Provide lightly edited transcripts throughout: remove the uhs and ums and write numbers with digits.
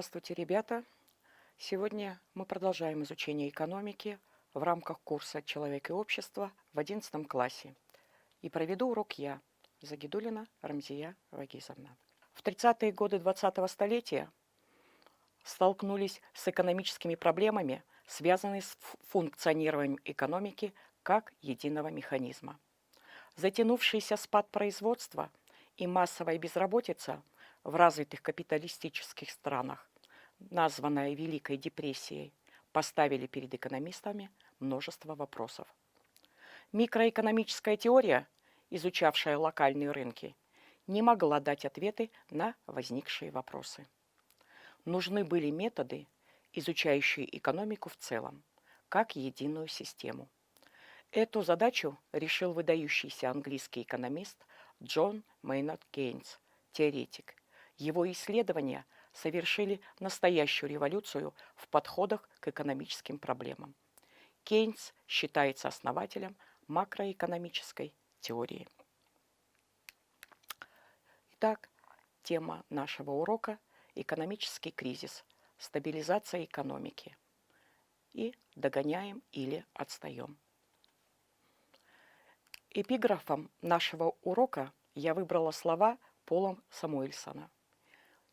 Здравствуйте, ребята! Сегодня мы продолжаем изучение экономики в рамках курса «Человек и общество» в 11 классе. И проведу урок я, Загидуллина Рамзия Вагизовна. В 30-е годы 20-го столетия столкнулись с экономическими проблемами, связанными с функционированием экономики как единого механизма. Затянувшийся спад производства и массовая безработица в развитых капиталистических странах, названная Великой депрессией, поставили перед экономистами множество вопросов. Микроэкономическая теория, изучавшая локальные рынки, не могла дать ответы на возникшие вопросы. Нужны были методы, изучающие экономику в целом, как единую систему. Эту задачу решил выдающийся английский экономист Джон Мейнард Кейнс, теоретик. Его исследования совершили настоящую революцию в подходах к экономическим проблемам. Кейнс считается основателем макроэкономической теории. Итак, тема нашего урока – экономический кризис, стабилизация экономики. И догоняем или отстаем. Эпиграфом нашего урока я выбрала слова Пола Самуэльсона.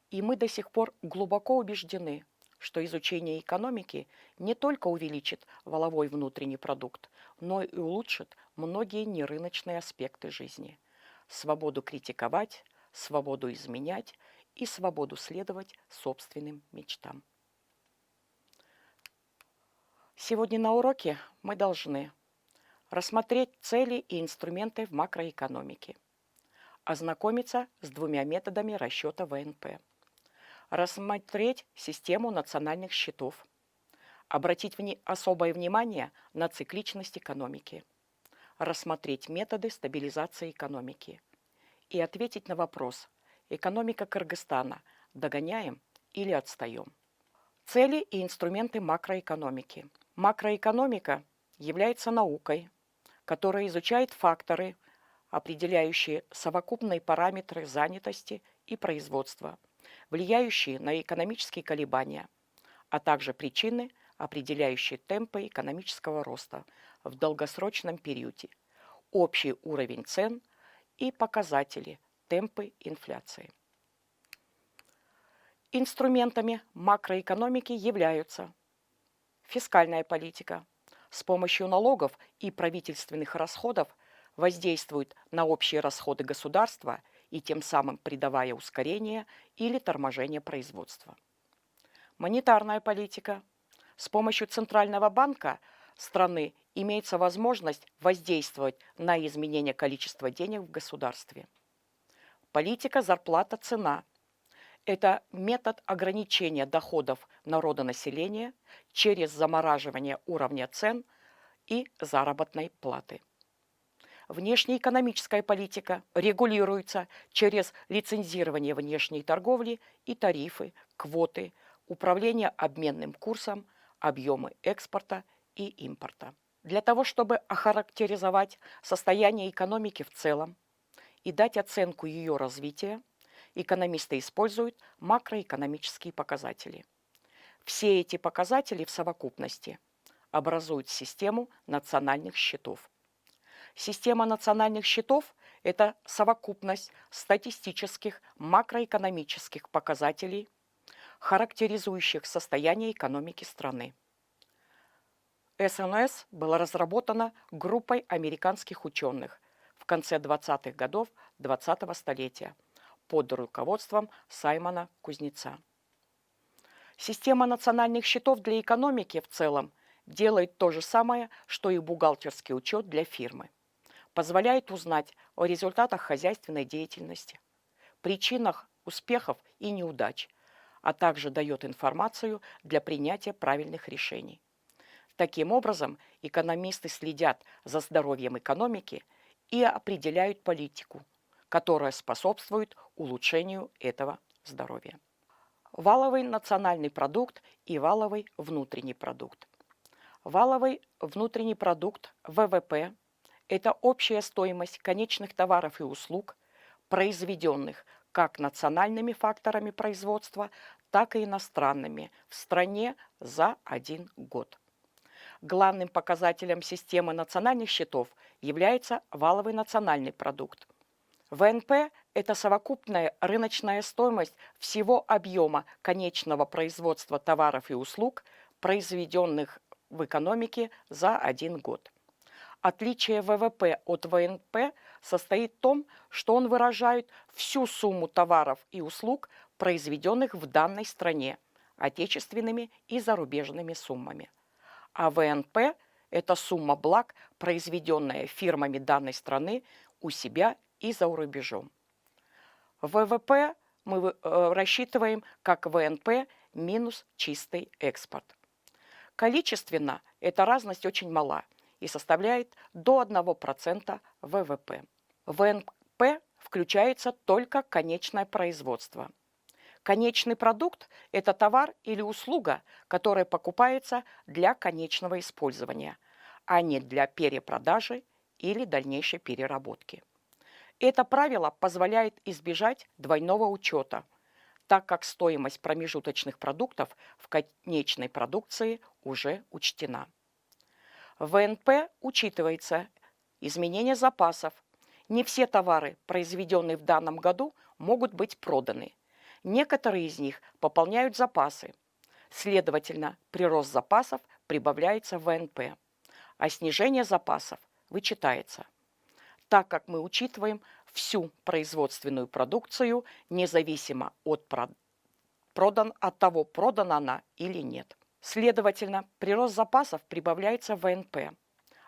И мы до сих пор глубоко убеждены, что изучение экономики не только увеличит валовой внутренний продукт, но и улучшит многие нерыночные аспекты жизни. Свободу критиковать, свободу изменять и свободу следовать собственным мечтам. Сегодня на уроке мы должны рассмотреть цели и инструменты в макроэкономике, ознакомиться с двумя методами расчета ВНП, рассмотреть систему национальных счетов, обратить особое внимание на цикличность экономики, рассмотреть методы стабилизации экономики и ответить на вопрос: экономика Кыргызстана – догоняем или отстаем? Цели и инструменты макроэкономики. Макроэкономика является наукой, которая изучает факторы, определяющие совокупные параметры занятости и производства, влияющие на экономические колебания, а также причины, определяющие темпы экономического роста в долгосрочном периоде, общий уровень цен и показатели, темпы инфляции. Инструментами макроэкономики являются фискальная политика. С помощью налогов и правительственных расходов воздействует на общие расходы государства и тем самым придавая ускорение или торможение производства. Монетарная политика. С помощью Центрального банка страны имеется возможность воздействовать на изменение количества денег в государстве. Политика зарплата-цена. Это метод ограничения доходов народонаселения через замораживание уровня цен и заработной платы. Внешнеэкономическая политика регулируется через лицензирование внешней торговли и тарифы, квоты, управление обменным курсом, объемы экспорта и импорта. Для того, чтобы охарактеризовать состояние экономики в целом и дать оценку ее развития, экономисты используют макроэкономические показатели. Все эти показатели в совокупности образуют систему национальных счетов. Система национальных счетов – это совокупность статистических макроэкономических показателей, характеризующих состояние экономики страны. СНС была разработана группой американских ученых в конце 20-х годов 20-го столетия под руководством Саймона Кузнеца. Система национальных счетов для экономики в целом делает то же самое, что и бухгалтерский учет для фирмы. Позволяет узнать о результатах хозяйственной деятельности, причинах успехов и неудач, а также дает информацию для принятия правильных решений. Таким образом, экономисты следят за здоровьем экономики и определяют политику, которая способствует улучшению этого здоровья. Валовый национальный продукт и валовый внутренний продукт. Валовый внутренний продукт ВВП – это общая стоимость конечных товаров и услуг, произведенных как национальными факторами производства, так и иностранными в стране за один год. Главным показателем системы национальных счетов является валовый национальный продукт. ВНП – это совокупная рыночная стоимость всего объема конечного производства товаров и услуг, произведенных в экономике за один год. Отличие ВВП от ВНП состоит в том, что он выражает всю сумму товаров и услуг, произведенных в данной стране, отечественными и зарубежными суммами. А ВНП – это сумма благ, произведенная фирмами данной страны у себя и за рубежом. ВВП мы рассчитываем как ВНП минус чистый экспорт. Количественно эта разность очень мала и составляет до 1% ВВП. В ВНП включается только конечное производство. Конечный продукт – это товар или услуга, которая покупается для конечного использования, а не для перепродажи или дальнейшей переработки. Это правило позволяет избежать двойного учета, так как стоимость промежуточных продуктов в конечной продукции уже учтена. В ВНП учитывается изменение запасов. Не все товары, произведенные в данном году, могут быть проданы. Некоторые из них пополняют запасы. Следовательно, прирост запасов прибавляется в ВНП, а снижение запасов вычитается, так как мы учитываем всю производственную продукцию, независимо от того, продана она или нет. Следовательно, прирост запасов прибавляется в ВНП,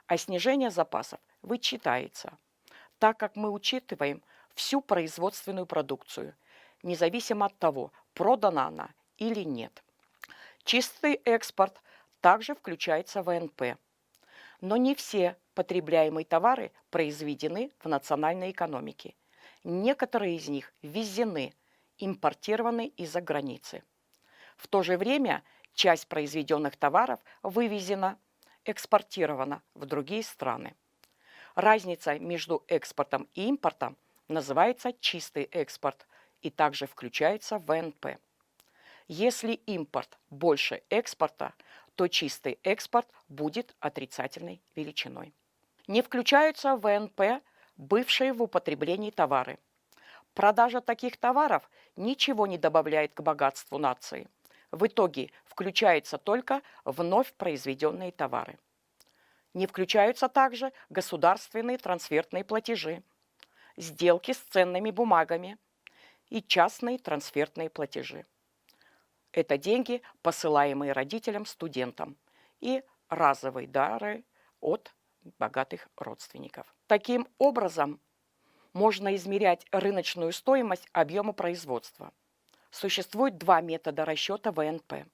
а снижение запасов вычитается, так как мы учитываем всю производственную продукцию, независимо от того, продана она или нет. Чистый экспорт также включается в ВНП, но не все потребляемые товары произведены в национальной экономике. Некоторые из них ввезены, импортированы из-за границы. В то же время часть произведенных товаров вывезена, экспортирована в другие страны. Разница между экспортом и импортом называется чистый экспорт и также включается в ВНП. Если импорт больше экспорта, то чистый экспорт будет отрицательной величиной. Не включаются в ВНП бывшие в употреблении товары. Продажа таких товаров ничего не добавляет к богатству нации. В итоге включаются только вновь произведенные товары. Не включаются также государственные трансфертные платежи, сделки с ценными бумагами и частные трансфертные платежи. Это деньги, посылаемые родителям, студентам, и разовые дары от богатых родственников. Таким образом, можно измерять рыночную стоимость объема производства. Существует два метода расчета ВНП.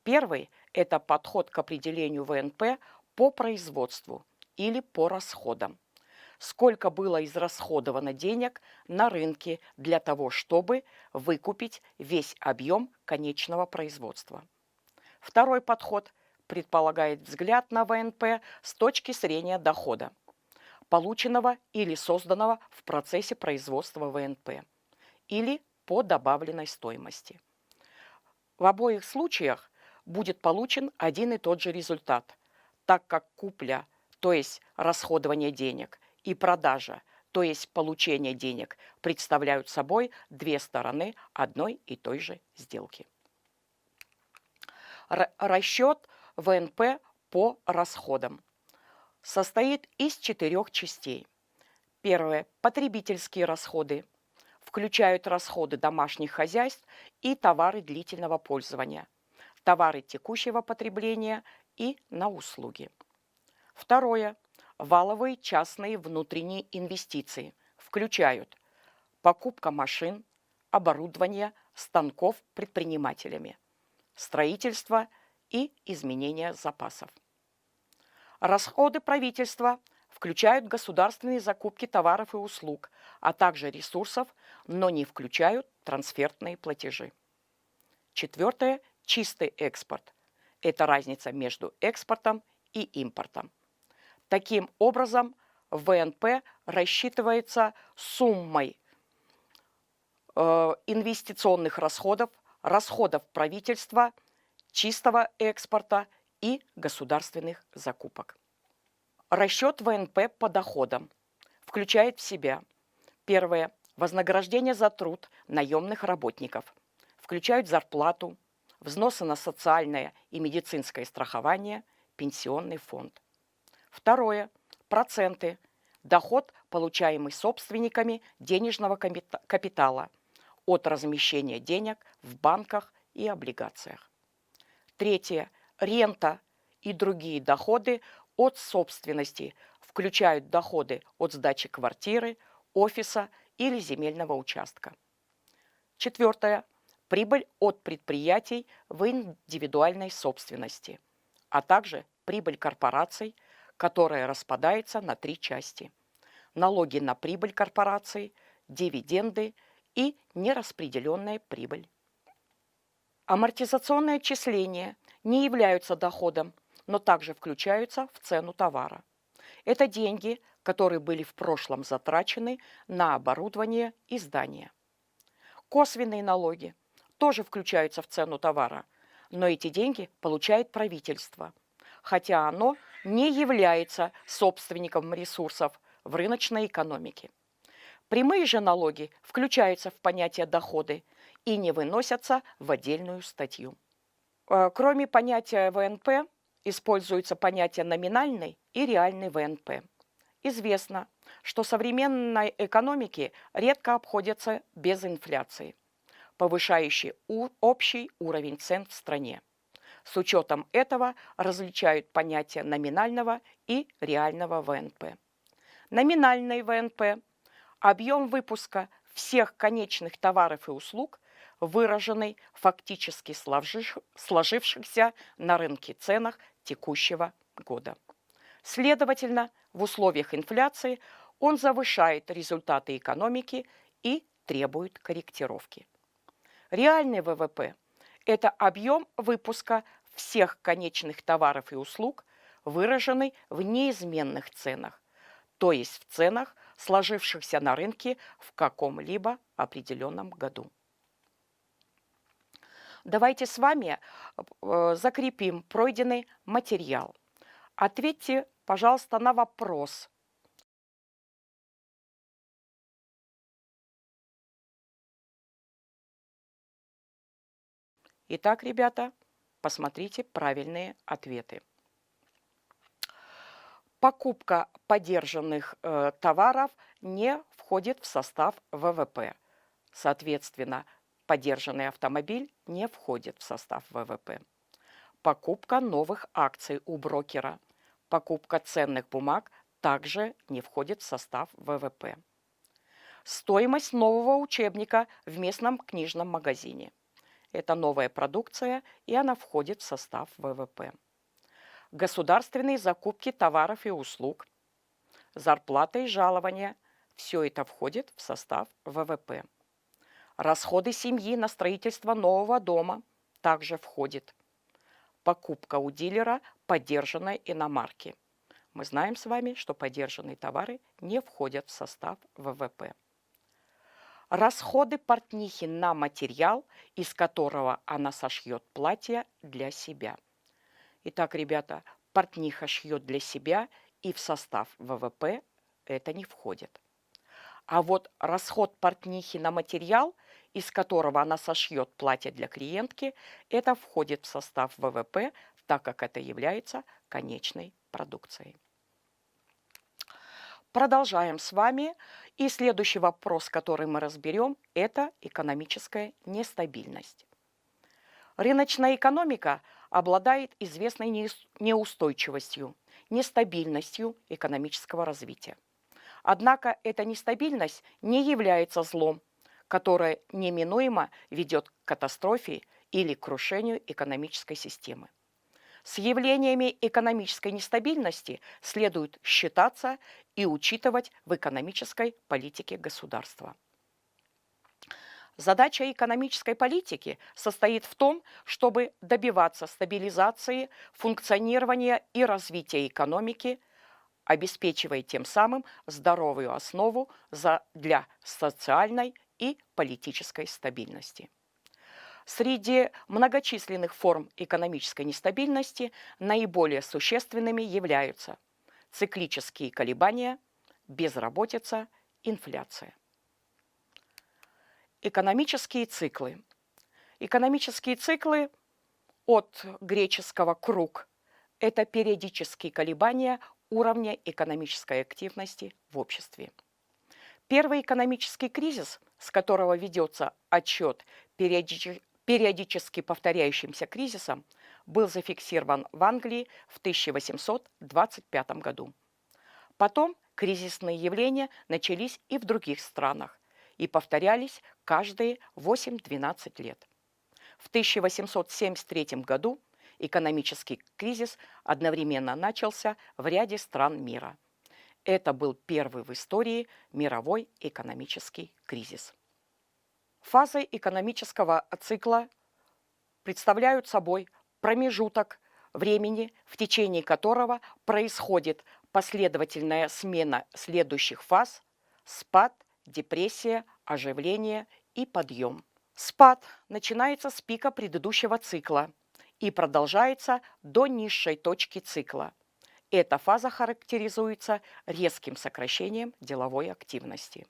Первый – это подход к определению ВНП по производству или по расходам. Сколько было израсходовано денег на рынке для того, чтобы выкупить весь объем конечного производства. Второй подход предполагает взгляд на ВНП с точки зрения дохода, полученного или созданного в процессе производства ВНП, или по добавленной стоимости. В обоих случаях будет получен один и тот же результат, так как купля, то есть расходование денег, и продажа, то есть получение денег, представляют собой две стороны одной и той же сделки. Расчет ВНП по расходам состоит из 4 частей. Первое – потребительские расходы. Включают расходы домашних хозяйств и товары длительного пользования, товары текущего потребления и на услуги. Второе – валовые частные внутренние инвестиции. Включают покупка машин, оборудования, станков предпринимателями, строительство и изменение запасов. Расходы правительства включают государственные закупки товаров и услуг, а также ресурсов, но не включают трансфертные платежи. Четвертое – чистый экспорт. Это разница между экспортом и импортом. Таким образом, ВНП рассчитывается суммой инвестиционных расходов, расходов правительства, чистого экспорта и государственных закупок. Расчет ВНП по доходам включает в себя: первое – вознаграждение за труд наемных работников, включают зарплату, взносы на социальное и медицинское страхование, пенсионный фонд. Второе – проценты, доход, получаемый собственниками денежного капитала от размещения денег в банках и облигациях. Третье – рента и другие доходы от собственности, включают доходы от сдачи квартиры, офиса или земельного участка. Четвертое – прибыль от предприятий в индивидуальной собственности, а также прибыль корпораций, которая распадается на 3 части: налоги на прибыль корпораций, дивиденды и нераспределенная прибыль. Амортизационные отчисления не являются доходом, но также включаются в цену товара. Это деньги, которые были в прошлом затрачены на оборудование и здания. Косвенные налоги тоже включаются в цену товара, но эти деньги получает правительство, хотя оно не является собственником ресурсов в рыночной экономике. Прямые же налоги включаются в понятие доходы и не выносятся в отдельную статью. Кроме понятия ВНП, используются понятия номинальный и реальный ВНП. Известно, что современной экономики редко обходятся без инфляции, повышающей общий уровень цен в стране. С учетом этого различают понятия номинального и реального ВНП. Номинальный ВНП – объем выпуска всех конечных товаров и услуг, выраженный в фактически сложившихся на рынке ценах текущего года. Следовательно, в условиях инфляции он завышает результаты экономики и требует корректировки. Реальный ВВП – это объем выпуска всех конечных товаров и услуг, выраженный в неизменных ценах, то есть в ценах, сложившихся на рынке в каком-либо определенном году. Давайте с вами закрепим пройденный материал. Ответьте, пожалуйста, на вопрос. Итак, ребята, посмотрите правильные ответы. Покупка подержанных товаров не входит в состав ВВП. Соответственно, подержанный автомобиль не входит в состав ВВП. Покупка новых акций у брокера, покупка ценных бумаг также не входит в состав ВВП. Стоимость нового учебника в местном книжном магазине. Это новая продукция, и она входит в состав ВВП. Государственные закупки товаров и услуг, зарплата и жалования – все это входит в состав ВВП. Расходы семьи на строительство нового дома также входит. Покупка у дилера подержанной иномарки. Мы знаем с вами, что подержанные товары не входят в состав ВВП. Расходы портнихи на материал, из которого она сошьет платье для себя. Итак, ребята, портниха шьет для себя, и в состав ВВП это не входит. А вот расход портнихи на материал, из которого она сошьет платье для клиентки, это входит в состав ВВП, так как это является конечной продукцией. Продолжаем с вами. И следующий вопрос, который мы разберем, это экономическая нестабильность. Рыночная экономика обладает известной неустойчивостью, нестабильностью экономического развития. Однако эта нестабильность не является злом, которое неминуемо ведет к катастрофе или крушению экономической системы. С явлениями экономической нестабильности следует считаться и учитывать в экономической политике государства. Задача экономической политики состоит в том, чтобы добиваться стабилизации, функционирования и развития экономики, обеспечивая тем самым здоровую основу для социальной и политической стабильности. Среди многочисленных форм экономической нестабильности наиболее существенными являются циклические колебания, безработица, инфляция. Экономические циклы. Экономические циклы от греческого «круг» – это периодические колебания уровня экономической активности в обществе. Первый экономический кризис, с которого ведется отчет периодически повторяющимся кризисом, был зафиксирован в Англии в 1825 году. Потом кризисные явления начались и в других странах и повторялись каждые 8-12 лет. В 1873 году экономический кризис одновременно начался в ряде стран мира. Это был первый в истории мировой экономический кризис. Фазы экономического цикла представляют собой промежуток времени, в течение которого происходит последовательная смена следующих фаз: спад, депрессия, оживление и подъем. Спад начинается с пика предыдущего цикла и продолжается до низшей точки цикла. Эта фаза характеризуется резким сокращением деловой активности.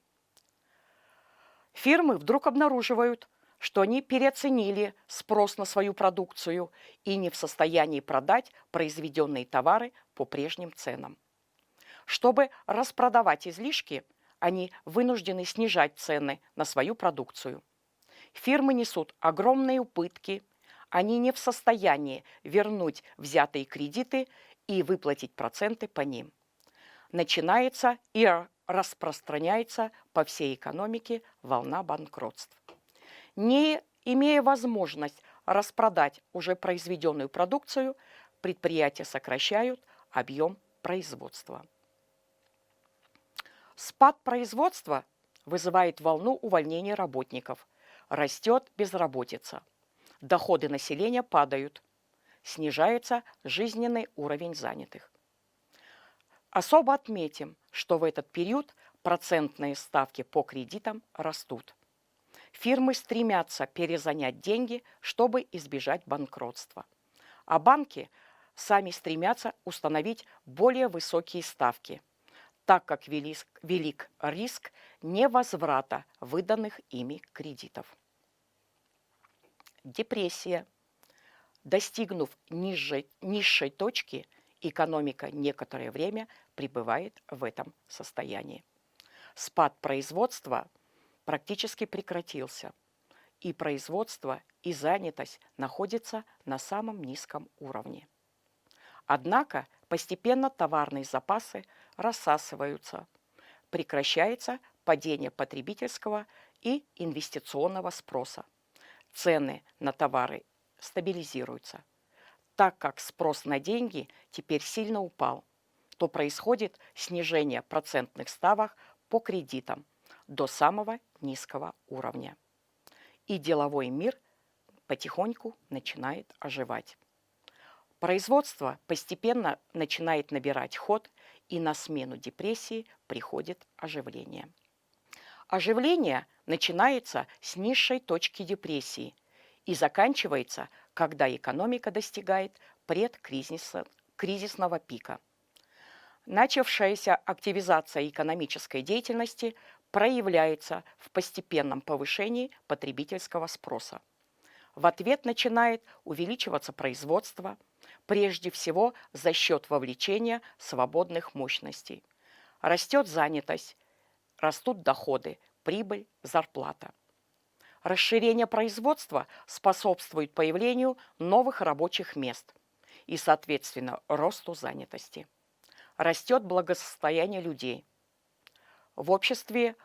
Фирмы вдруг обнаруживают, что они переоценили спрос на свою продукцию и не в состоянии продать произведенные товары по прежним ценам. Чтобы распродавать излишки, они вынуждены снижать цены на свою продукцию. Фирмы несут огромные убытки, они не в состоянии вернуть взятые кредиты и выплатить проценты по ним. Начинается и распространяется по всей экономике волна банкротств. Не имея возможность распродать уже произведенную продукцию, предприятия сокращают объем производства. Спад производства вызывает волну увольнения работников. Растет безработица. Доходы населения падают. Снижается жизненный уровень занятых. Особо отметим, что в этот период процентные ставки по кредитам растут. Фирмы стремятся перезанять деньги, чтобы избежать банкротства. А банки сами стремятся установить более высокие ставки, так как велик риск невозврата выданных ими кредитов. Депрессия. Достигнув низшей точки, экономика некоторое время пребывает в этом состоянии. Спад производства практически прекратился, и производство и занятость находятся на самом низком уровне. Однако постепенно товарные запасы рассасываются, прекращается падение потребительского и инвестиционного спроса. Цены на товары стабилизируются. Так как спрос на деньги теперь сильно упал, то происходит снижение процентных ставок по кредитам до самого низкого уровня. И деловой мир потихоньку начинает оживать. Производство постепенно начинает набирать ход, и на смену депрессии приходит оживление. Оживление начинается с низшей точки депрессии и заканчивается, когда экономика достигает предкризисного пика. Начавшаяся активизация экономической деятельности проявляется в постепенном повышении потребительского спроса. В ответ начинает увеличиваться производство, прежде всего за счет вовлечения свободных мощностей. Растет занятость, растут доходы, прибыль, зарплата. Расширение производства способствует появлению новых рабочих мест и, соответственно, росту занятости. Растет благосостояние людей. В обществе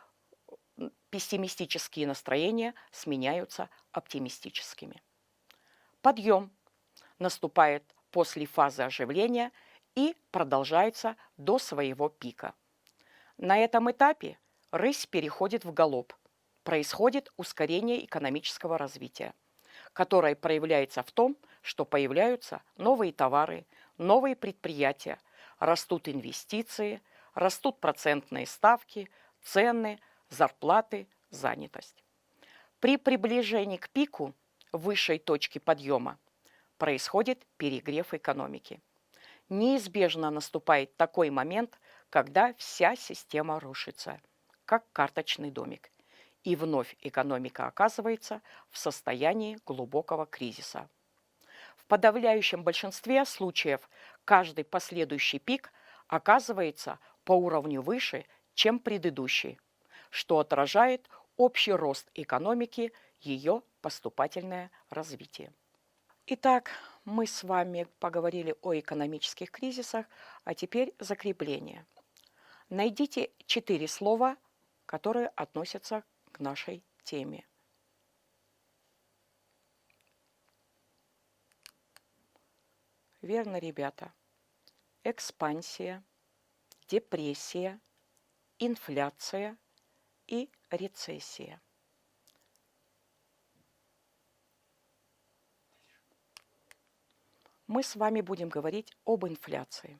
пессимистические настроения сменяются оптимистическими. Подъем наступает после фазы оживления и продолжается до своего пика. На этом этапе рысь переходит в галоп. Происходит ускорение экономического развития, которое проявляется в том, что появляются новые товары, новые предприятия, растут инвестиции, растут процентные ставки, цены, зарплаты, занятость. При приближении к пику высшей точки подъема, происходит перегрев экономики. Неизбежно наступает такой момент, когда вся система рушится, как карточный домик, и вновь экономика оказывается в состоянии глубокого кризиса. В подавляющем большинстве случаев каждый последующий пик оказывается по уровню выше, чем предыдущий, что отражает общий рост экономики, ее поступательное развитие. Итак, мы с вами поговорили о экономических кризисах, а теперь закрепление. Найдите 4 слова, которые относятся к нашей теме. Верно, ребята. Экспансия, депрессия, инфляция и рецессия. Мы с вами будем говорить об инфляции.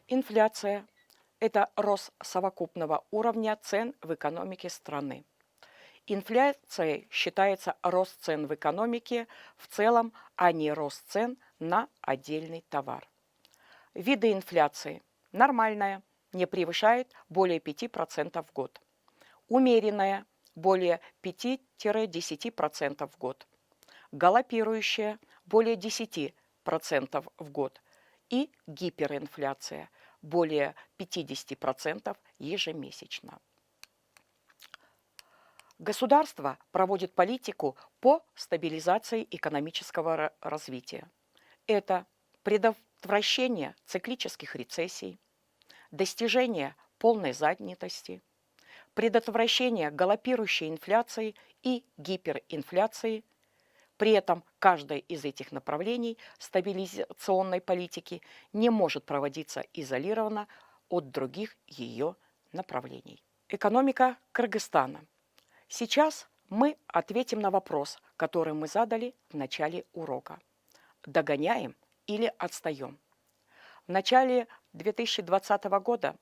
Инфляция – это рост совокупного уровня цен в экономике страны. Инфляцией считается рост цен в экономике в целом, а не рост цен на отдельный товар. Виды инфляции: нормальная, не превышает более 5% в год. Умеренная, более 5-10% в год. Галопирующая, более 10% в год. И гиперинфляция, более 50% ежемесячно. Государство проводит политику по стабилизации экономического развития. Это предотвращение циклических рецессий, достижение полной занятости, предотвращение галопирующей инфляции и гиперинфляции. При этом каждое из этих направлений стабилизационной политики не может проводиться изолированно от других ее направлений. Экономика Кыргызстана. Сейчас мы ответим на вопрос, который мы задали в начале урока. Догоняем или отстаем? В начале 2020 года,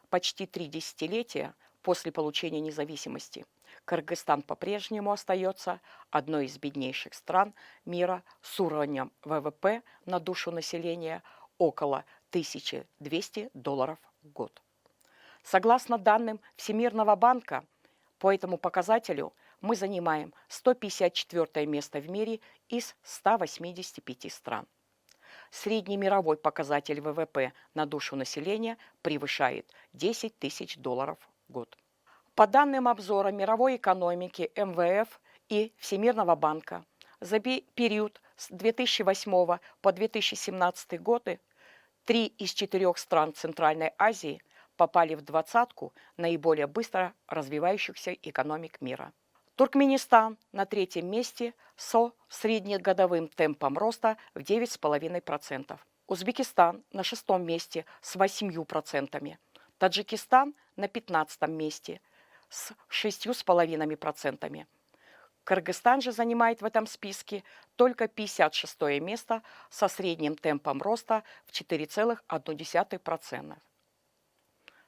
почти 3 десятилетия после получения независимости, Кыргызстан по-прежнему остается одной из беднейших стран мира с уровнем ВВП на душу населения около $1200 в год. Согласно данным Всемирного банка, по этому показателю мы занимаем 154 место в мире из 185 стран. Средний мировой показатель ВВП на душу населения превышает $10 тысяч в год. По данным обзора мировой экономики МВФ и Всемирного банка, за период с 2008 по 2017 годы 3 из 4 стран Центральной Азии попали в двадцатку наиболее быстро развивающихся экономик мира. Туркменистан на 3-м месте со среднегодовым темпом роста в 9,5%. Узбекистан на 6-м месте с 8%. Таджикистан на 15-м месте с 6,5%. Кыргызстан же занимает в этом списке только 56-е место со средним темпом роста в 4,1%.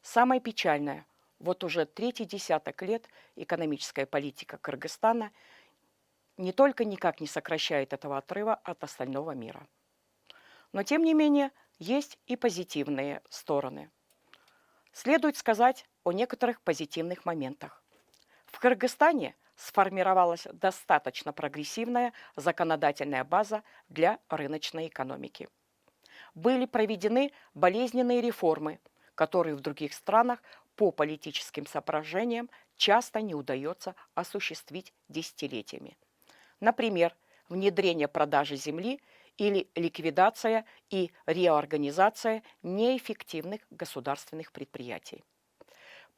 Самое печальное, вот уже 3-й десяток лет экономическая политика Кыргызстана не только никак не сокращает этого отрыва от остального мира. Но тем не менее есть и позитивные стороны. Следует сказать о некоторых позитивных моментах. В Кыргызстане сформировалась достаточно прогрессивная законодательная база для рыночной экономики. Были проведены болезненные реформы, которые в других странах по политическим соображениям часто не удается осуществить десятилетиями. Например, внедрение продажи земли или ликвидация и реорганизация неэффективных государственных предприятий.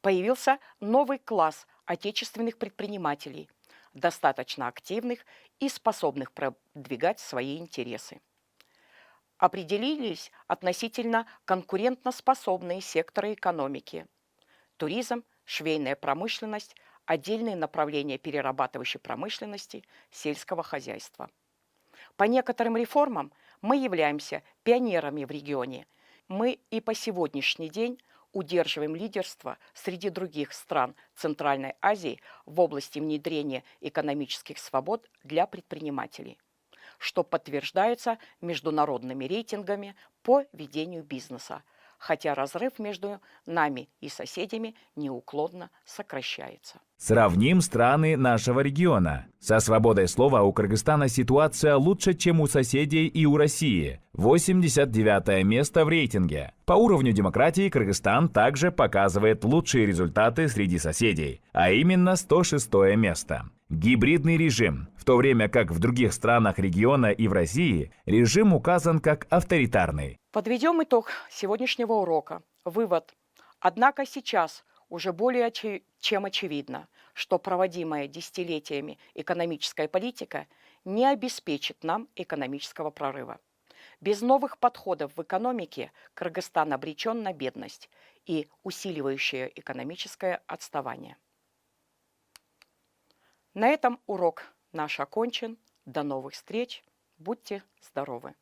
Появился новый класс отечественных предпринимателей, достаточно активных и способных продвигать свои интересы. Определились относительно конкурентоспособные секторы экономики: туризм, швейная промышленность, отдельные направления перерабатывающей промышленности, сельского хозяйства. По некоторым реформам мы являемся пионерами в регионе. Мы и по сегодняшний день удерживаем лидерство среди других стран Центральной Азии в области внедрения экономических свобод для предпринимателей, что подтверждается международными рейтингами по ведению бизнеса, хотя разрыв между нами и соседями неуклонно сокращается. Сравним страны нашего региона. Со свободой слова у Кыргызстана ситуация лучше, чем у соседей и у России. 89 место в рейтинге. По уровню демократии Кыргызстан также показывает лучшие результаты среди соседей, а именно 106 место. Гибридный режим, в то время как в других странах региона и в России режим указан как авторитарный. Подведем итог сегодняшнего урока. Вывод. Однако сейчас уже более чем очевидно, что проводимая десятилетиями экономическая политика не обеспечит нам экономического прорыва. Без новых подходов в экономике Кыргызстан обречен на бедность и усиливающее экономическое отставание. На этом урок наш окончен. До новых встреч. Будьте здоровы!